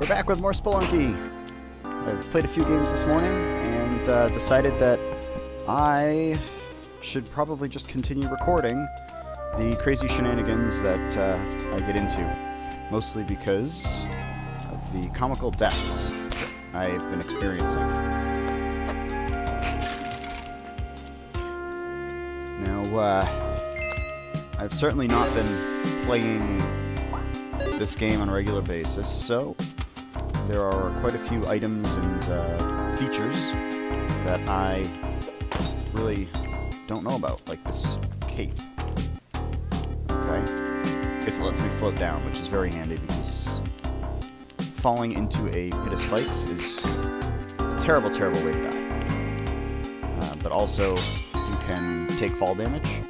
We're back with more Spelunky. I've played a few games this morning and decided that I should probably just continue recording the crazy shenanigans that I get into. Mostly because of the comical deaths I've been experiencing. Now, I've certainly not been playing this game on a regular basis, so there are quite a few items and features that I really don't know about, like this cape. Okay? I guess it lets me float down, which is very handy because falling into a pit of spikes is a terrible, terrible way to die. But also, you can take fall damage,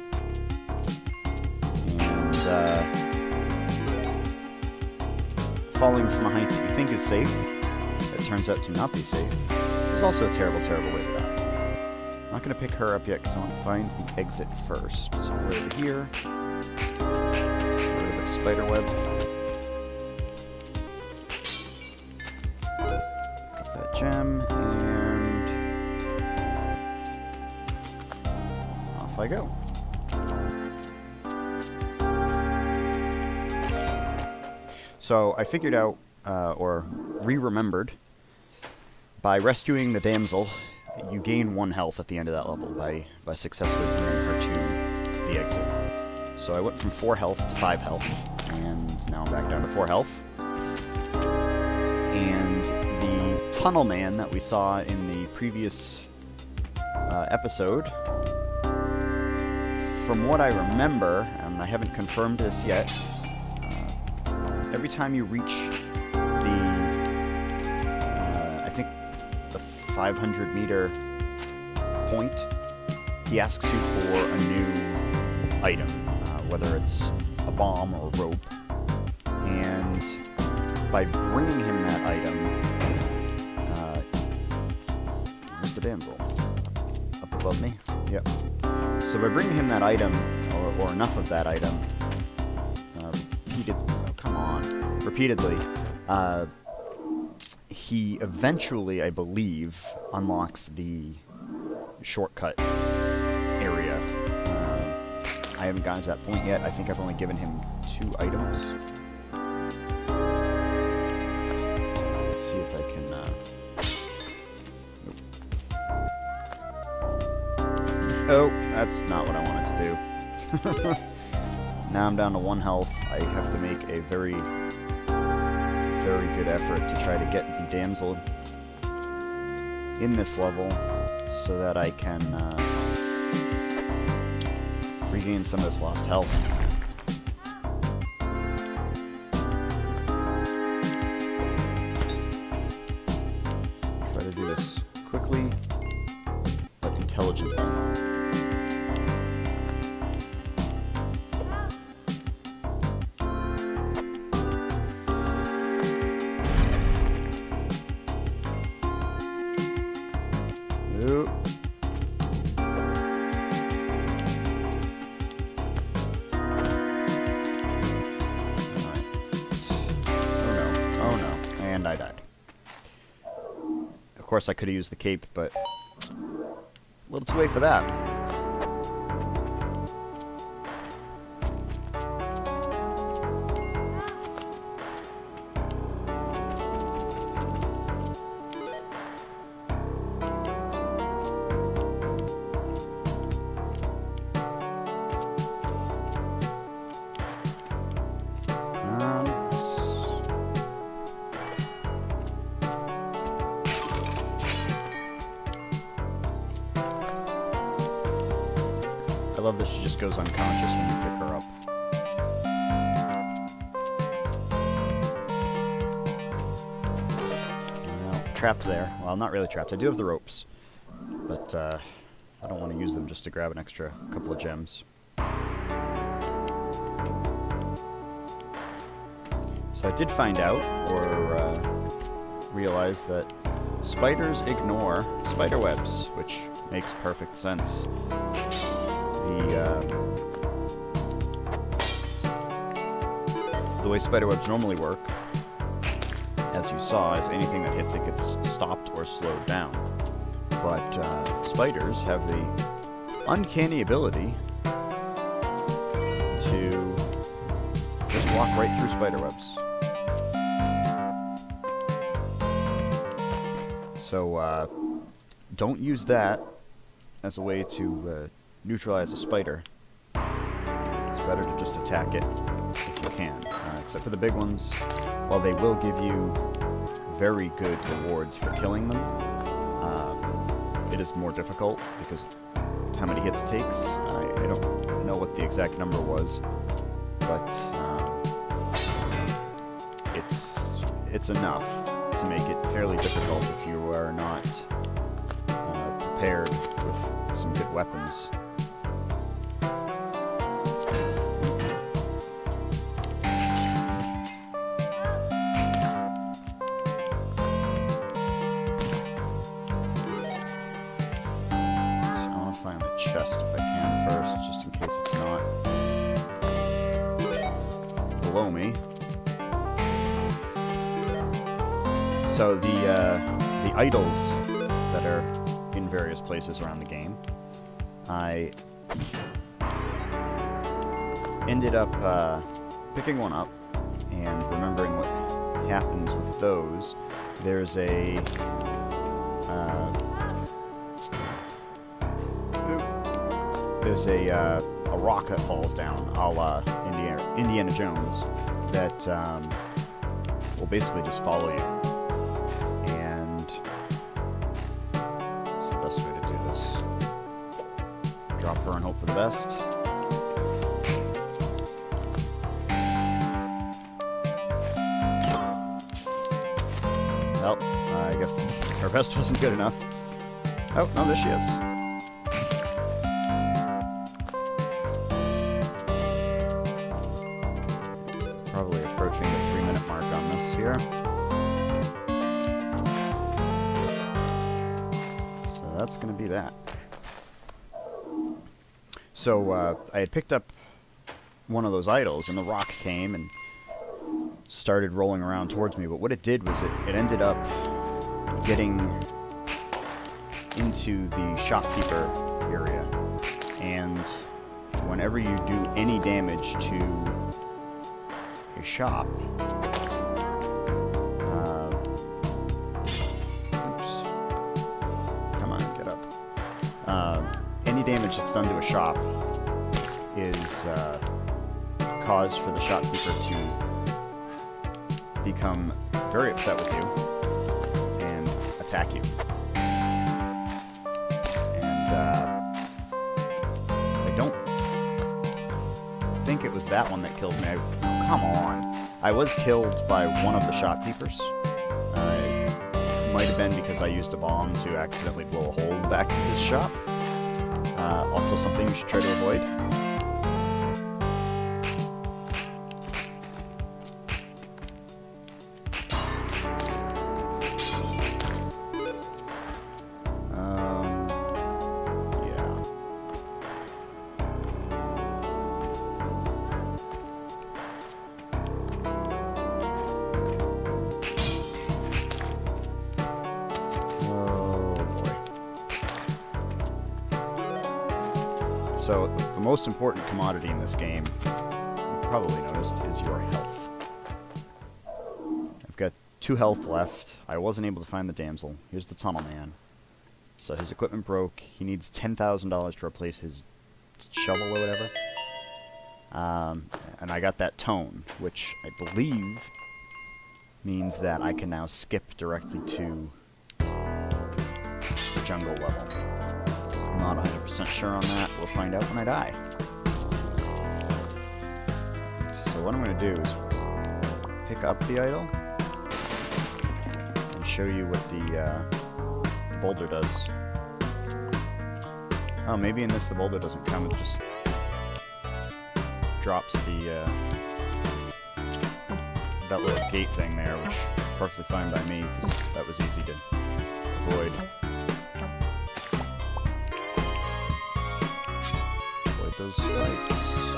and falling from a height that you think is safe, that turns out to not be safe, is also a terrible, terrible way to die. I'm not going to pick her up yet because I want to find the exit first. So we're over here. Get rid of the spider web. Pick up that gem, and off I go. So I figured out, or re-remembered, by rescuing the damsel, you gain 1 health at the end of that level by successfully bringing her to the exit. So I went from 4 health to 5 health, and now I'm back down to 4 health. And the tunnel man that we saw in the previous episode, from what I remember, and I haven't confirmed this yet, every time you reach the, I think, the 500-meter point, he asks you for a new item, whether it's a bomb or a rope. And by bringing him that item, where's the damsel? Up above me? Yep. So by bringing him that item, or enough of that item, repeatedly, he eventually, I believe, unlocks the shortcut area. I haven't gotten to that point yet. I think I've only given him 2 items. Let's see if I can... Nope. Oh, that's not what I wanted to do. Now I'm down to 1 health. I have to make a very good effort to try to get the damsel in this level so that I can regain some of this lost health. Try to do this quickly but intelligently. And I died. Of course, I could have used the cape, but a little too late for that. I love that she just goes unconscious when you pick her up. Well, trapped there. Well, not really trapped. I do have the ropes, but I don't want to use them just to grab an extra couple of gems. So I did find out, or realize that spiders ignore spider webs, which makes perfect sense. The way spider webs normally work as you saw, is anything that hits it gets stopped or slowed down. But spiders have the uncanny ability to just walk right through spider webs. So don't use that as a way to neutralize a spider. It's better to just attack it if you can. Except for the big ones, while they will give you very good rewards for killing them, it is more difficult because how many hits it takes. I don't know what the exact number was, but it's enough to make it fairly difficult if you are not prepared with some good weapons. Find the chest if I can first, just in case it's not below me. So the idols that are in various places around the game, I ended up picking one up and remembering what happens with those. There's a rock that falls down, a la Indiana Jones, that will basically just follow you. And what's the best way to do this? Drop her and hope for the best. Well, I guess her best wasn't good enough. Oh, no, there she is. Probably approaching the 3-minute mark on this here. So that's going to be that. So I had picked up one of those idols, and the rock came and started rolling around towards me. But what it did was it ended up getting into the shopkeeper area. And whenever you do any damage to a shop, oops, come on, get up. Any damage that's done to a shop is cause for the shopkeeper to become very upset with you and attack you. And I don't think it was that one that killed me. Come on. I was killed by one of the shopkeepers. It might have been because I used a bomb to accidentally blow a hole in the back of his shop. Also something you should try to avoid. So, the most important commodity in this game, you've probably noticed, is your health. I've got 2 health left. I wasn't able to find the damsel. Here's the tunnel man. So his equipment broke. He needs $10,000 to replace his shovel or whatever. And I got that tone, which I believe means that I can now skip directly to the jungle level. I'm not 100% sure on that. We'll find out when I die. So what I'm going to do is pick up the idol and show you what the boulder does. Oh, maybe in this the boulder doesn't come. It just drops the that little gate thing there, which is perfectly fine by me because that was easy to avoid. Those spikes.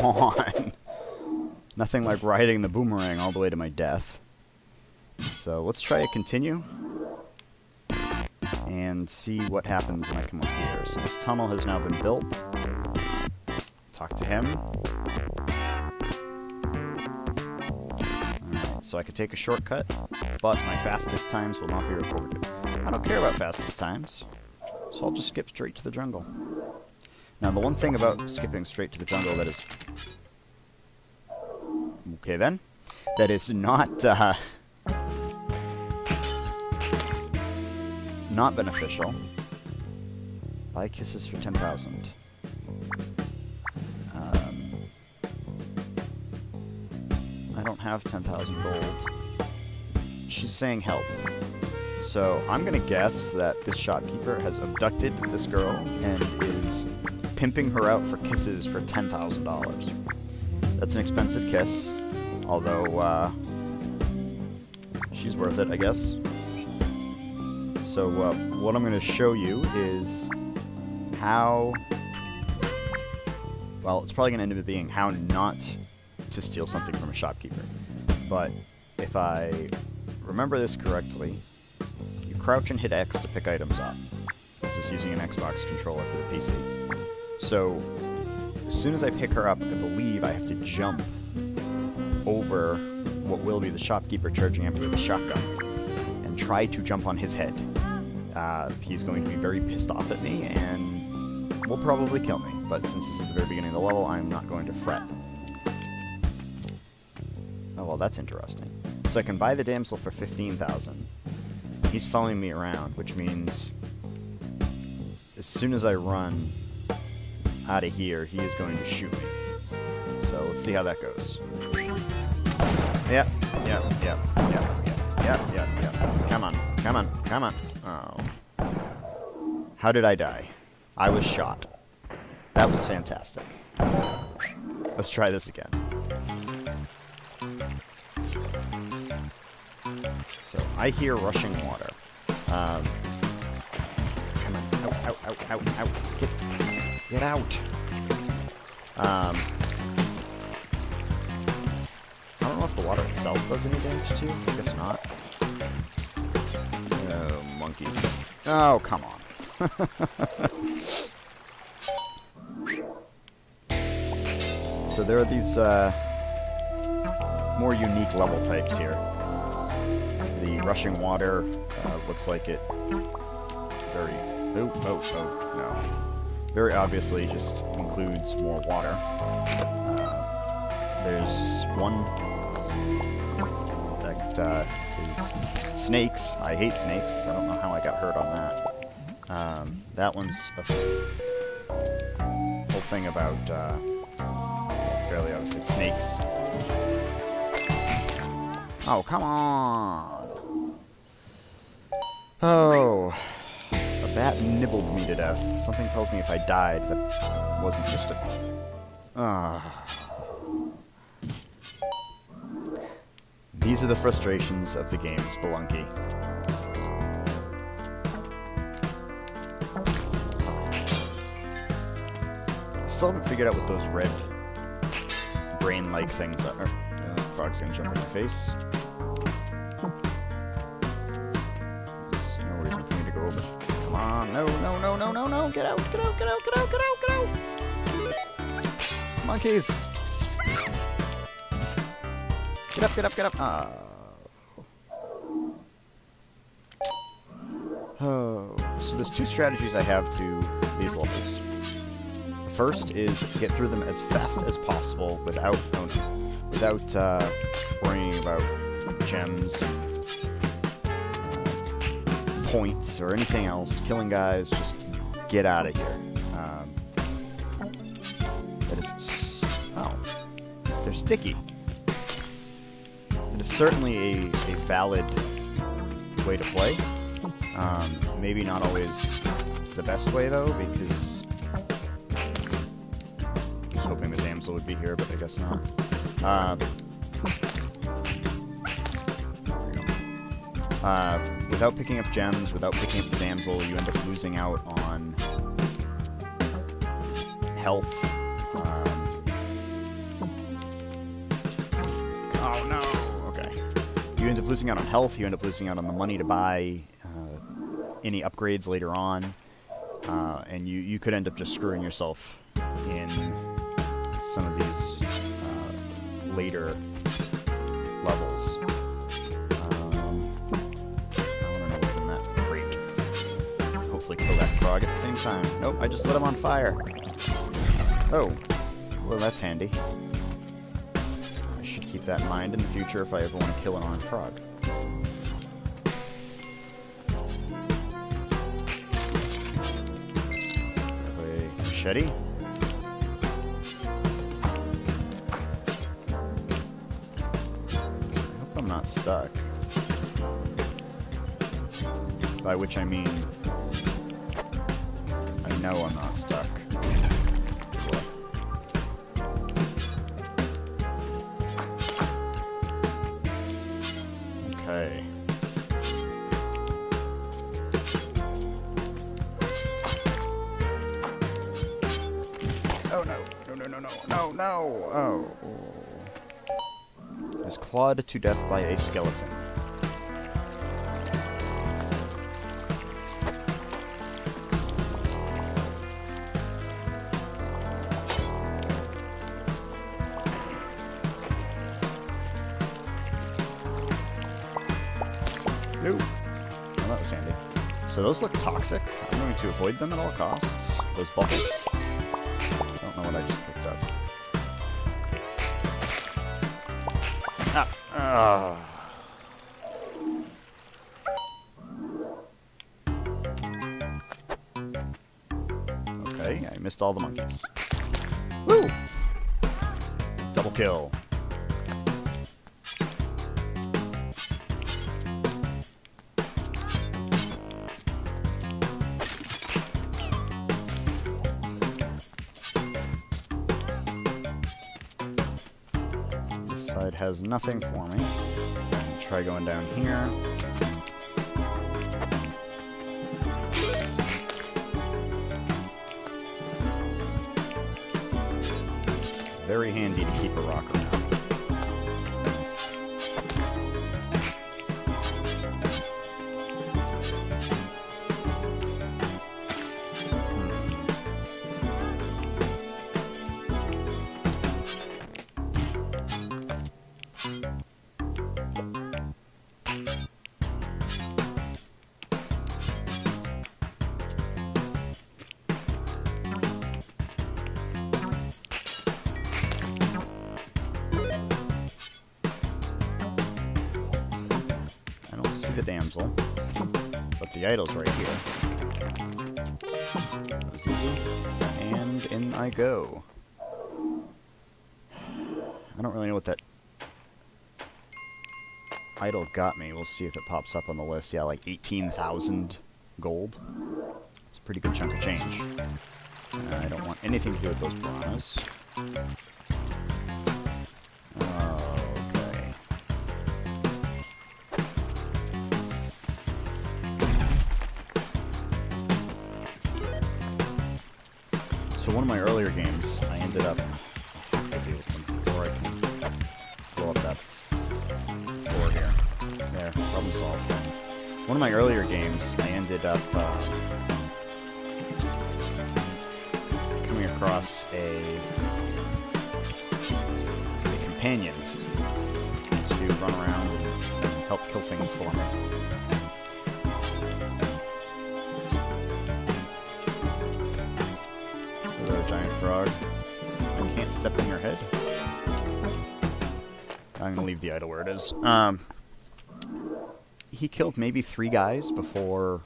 on. Nothing like riding the boomerang all the way to my death. So let's try a continue. And see what happens when I come up here. So this tunnel has now been built. Talk to him. Alright, so I could take a shortcut, but my fastest times will not be recorded. I don't care about fastest times, so I'll just skip straight to the jungle. Now, the one thing about skipping straight to the jungle that is... Okay, then. That is not, not beneficial. Buy kisses for 10,000. I don't have 10,000 gold. She's saying help. So I'm gonna guess that this shopkeeper has abducted this girl and is pimping her out for kisses for $10,000. That's an expensive kiss, although she's worth it, I guess. So what I'm going to show you is how... Well, it's probably going to end up being how not to steal something from a shopkeeper. But if I remember this correctly, you crouch and hit X to pick items up. This is using an Xbox controller for the PC. So, as soon as I pick her up, I believe I have to jump over what will be the shopkeeper charging at me with a shotgun and try to jump on his head. He's going to be very pissed off at me and will probably kill me, but since this is the very beginning of the level, I'm not going to fret. Oh, well, that's interesting. So I can buy the damsel for 15,000. He's following me around, which means as soon as I run out of here, he is going to shoot me. So let's see how that goes. Yep. Come on. Oh. How did I die? I was shot. That was fantastic. Let's try this again. So, I hear rushing water. Come on. Ow. Get out. I don't know if the water itself does any damage to you. I guess not. Oh, monkeys. Oh, come on. So there are these more unique level types here. The rushing water looks like it very... Oh, no. Very obviously just includes more water. There's one that is snakes. I hate snakes. I don't know how I got hurt on that. That one's a whole thing about fairly obviously snakes. Oh, come on! Oh, a bat nibbled me to death. Something tells me if I died, that wasn't just a... These are the frustrations of the game, Spelunky. I still haven't figured out what those red brain-like things are. Frog's gonna jump in my face. There's no reason for me to go over. Come on, no. Get out. Monkeys! Get up. Oh. So there's two strategies I have to these levels. The first is get through them as fast as possible without worrying about gems, points, or anything else. Killing guys, just get out of here. That is... Oh. They're sticky. It is certainly a valid way to play. Maybe not always the best way, though, because... I was hoping the damsel would be here, but I guess not. Without picking up gems, without picking up the damsel, you end up losing out on health, Oh, no! Okay. You end up losing out on health, you end up losing out on the money to buy any upgrades later on, and you could end up just screwing yourself in some of these later levels. I want to know what's in that crate. Hopefully kill that frog at the same time. Nope, I just lit him on fire. Oh, well that's handy. I should keep that in mind in the future if I ever want to kill an armed frog. Grab a machete. Not stuck. By which I mean, I know I'm not stuck. Okay. Oh no! No! No! No! No! No! No! Oh. Is clawed to death by a skeleton. No. Well, that was handy. So those look toxic. I'm going to avoid them at all costs. Those bubbles. I don't know what I just picked up. Okay, I missed all the monkeys. Woo! Double kill. This side has nothing for me. Try going down here. Very handy to keep a rock around. See the damsel, but the idol's right here. That was easy. And in I go. I don't really know what that idol got me. We'll see if it pops up on the list. Yeah, like 18,000 gold. It's a pretty good chunk of change. I don't want anything to do with those piranhas. So one of my earlier games, I ended up, I have to deal with them before I can blow up that floor here. There, problem solved. One of my earlier games, I ended up coming across a companion to run around and help kill things for me. Giant frog. I can't step in your head. I'm gonna leave the idol where it is. He killed maybe 3 guys before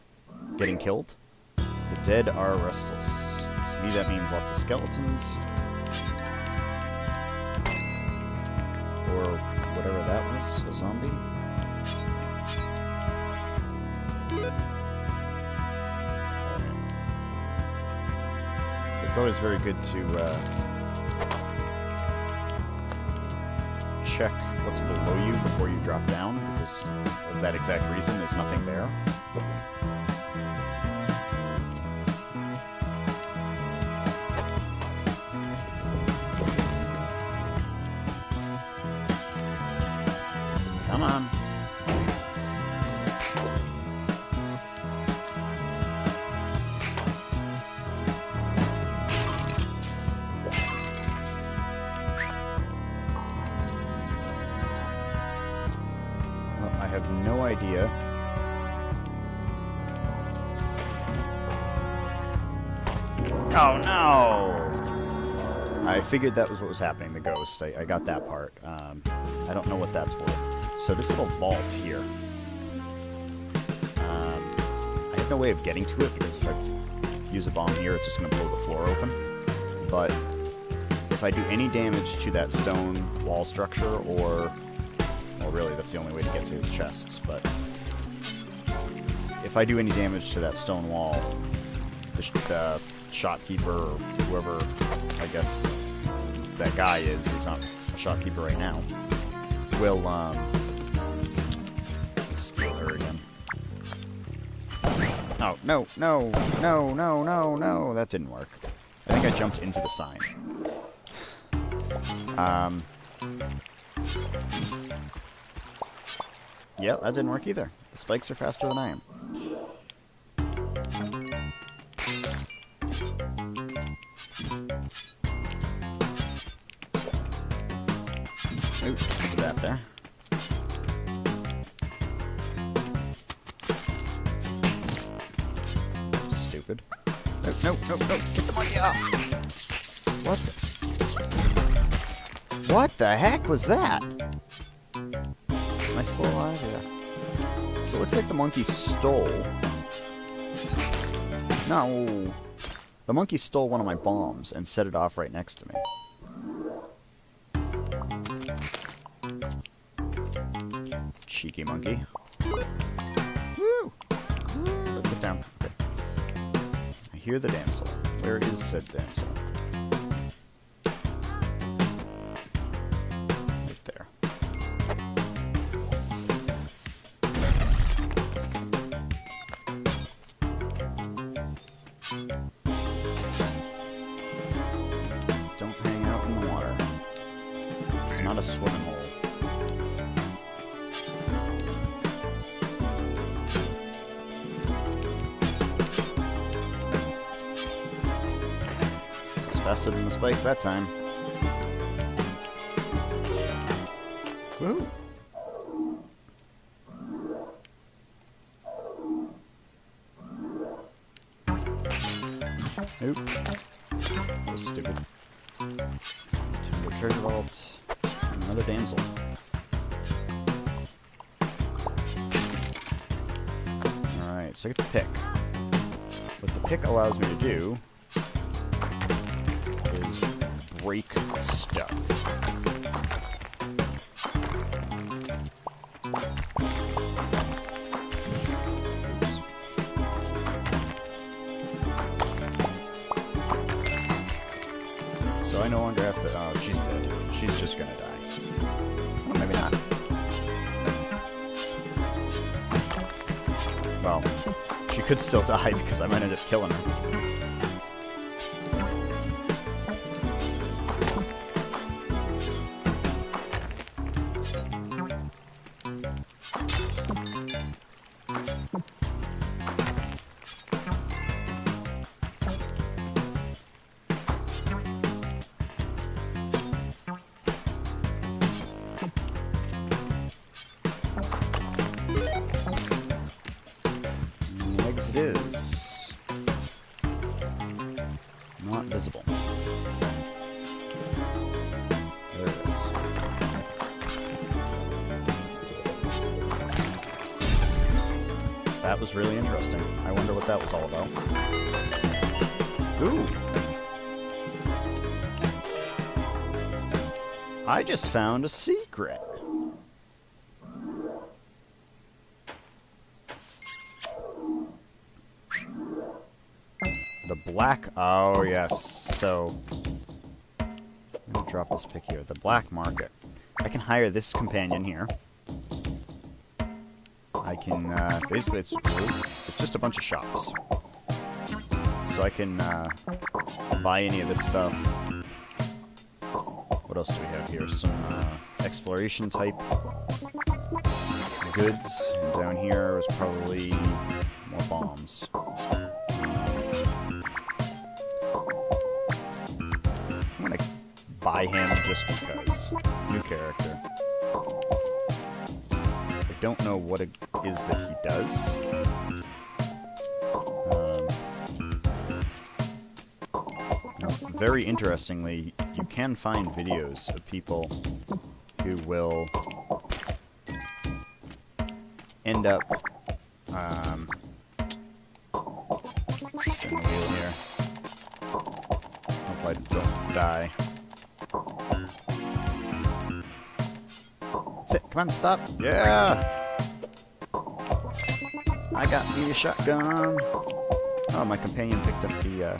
getting killed. The dead are restless. To me that means lots of skeletons. Or whatever that was, a zombie. It's always very good to check what's below you before you drop down, because of that exact reason, there's nothing there. idea. Oh no! I figured that was what was happening, the ghost. I got that part. I don't know what that's for. So this little vault here. I have no way of getting to it, because if I use a bomb here, it's just going to blow the floor open. But if I do any damage to that stone wall structure, or... well, really, that's the only way to get to his chests, but... if I do any damage to that stone wall, the shopkeeper, or whoever, I guess, that guy is, he's not a shopkeeper right now, will, steal her again. Oh, no, no, no, no, no, no, that didn't work. I think I jumped into the sign. Yeah, that didn't work either. The spikes are faster than I am. Oops, there's a bat there. Stupid. No, no, no, no, get the monkey off! What the... what the heck was that? Am I still alive? Yeah. So it looks like the monkey stole... no! The monkey stole one of my bombs and set it off right next to me. Cheeky monkey. Woo! Get down. Okay. I hear the damsel. Where is said damsel? Right there. Don't hang out in the water. It's not a swimming hole. Faster than the spikes that time. Woo! Oop. That was stupid. Timber treasure vault. Another damsel. Alright, so I get the pick. What the pick allows me to do is break stuff. Oops. So I no longer have to... oh, she's dead. She's just gonna die. Well, maybe not. Well, she could still die because I might end up killing her. Exit is not visible. There it is. That was really interesting. I wonder what that was all about. Ooh! I just found a secret. The black... oh, yes. So... I'm going to drop this pick here. The black market. I can hire this companion here. I can... basically, it's just a bunch of shops. So I can buy any of this stuff. What else do we have here? Some exploration type goods. And down here is probably more bombs. I'm gonna buy him just because. New character. I don't know what is that he does. Very interestingly, you can find videos of people who will end up spin the wheel here. Hope I don't die. That's it. Come on, stop. Yeah! I got the shotgun. Oh, my companion picked up the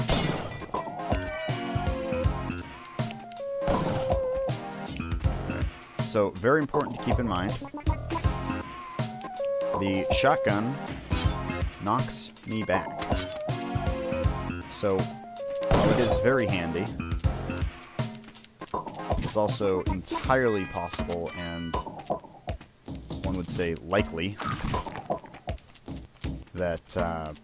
So, very important to keep in mind. The shotgun knocks me back. So, while it is very handy, it's also entirely possible and, one would say, likely that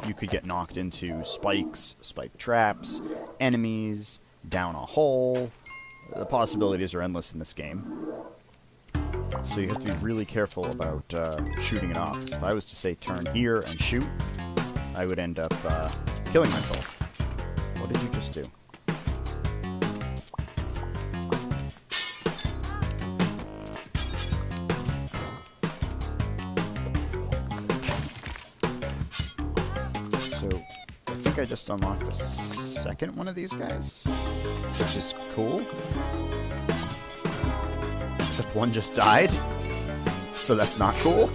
you could get knocked into spikes, spike traps, enemies, down a hole. The possibilities are endless in this game. So you have to be really careful about shooting it off. So if I was to say turn here and shoot, I would end up killing myself. What did you just do? So I think I just unlocked a second one of these guys, which is cool. Except one just died, so that's not cool.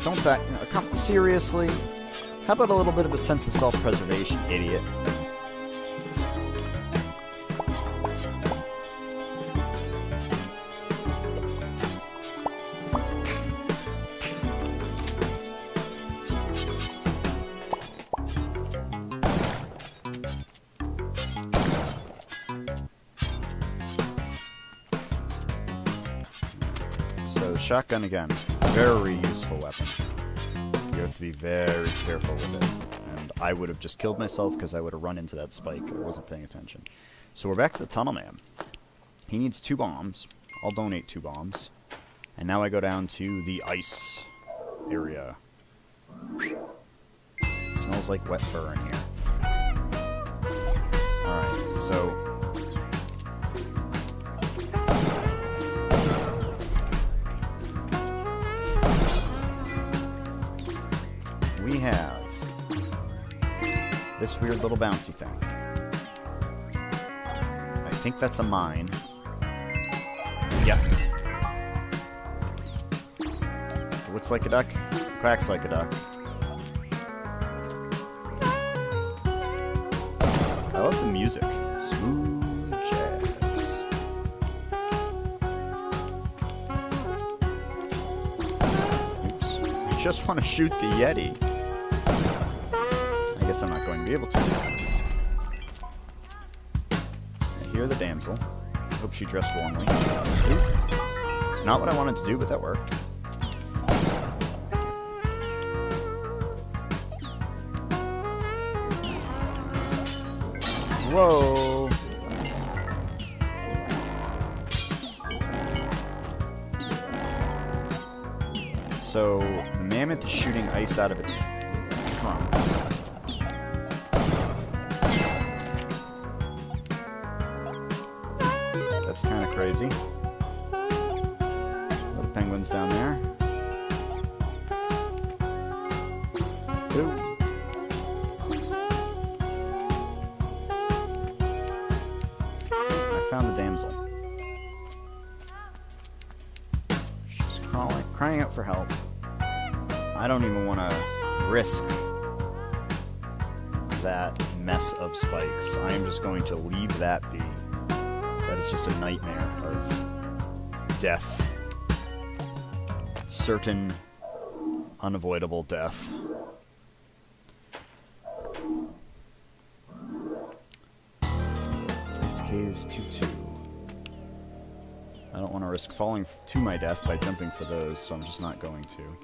Don't die. No, come seriously. How about a little bit of a sense of self-preservation, idiot? So, shotgun again. Very useful weapon. You have to be very careful with it. And I would have just killed myself because I would have run into that spike. I wasn't paying attention. So we're back to the Tunnel Man. He needs 2 bombs. I'll donate 2 bombs. And now I go down to the ice area. It smells like wet fur in here. Alright, so we have this weird little bouncy thing. I think that's a mine. Yeah. Looks like a duck, quacks like a duck. I love the music. Smooth jazz. Oops. I just want to shoot the Yeti. I guess I'm not going to be able to. I hear the damsel. Hope she dressed warmly. Ooh. Not what I wanted to do, but that worked. Whoa! So, the mammoth is shooting ice out of its trunk. That's kind of crazy. Little penguins down there. Ooh. I found the damsel. She's crying out for help. I don't even want to risk that mess of spikes. I am just going to leave that be. That is just a nightmare of death. Certain, unavoidable death. Ice Caves 2-2. I don't want to risk falling to my death by jumping for those, so I'm just not going to.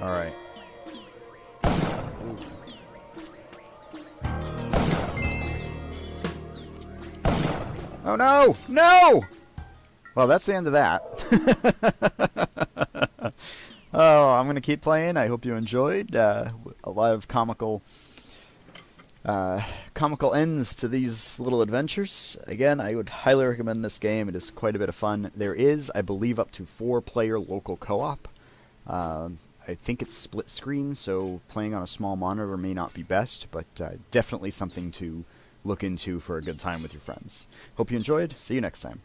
Alright. Oh no! No! Well, that's the end of that. Oh, I'm going to keep playing. I hope you enjoyed. A lot of comical ends to these little adventures. Again, I would highly recommend this game. It is quite a bit of fun. There is, I believe, up to 4-player local co-op. I think it's split screen, so playing on a small monitor may not be best, but definitely something to look into for a good time with your friends. Hope you enjoyed. See you next time.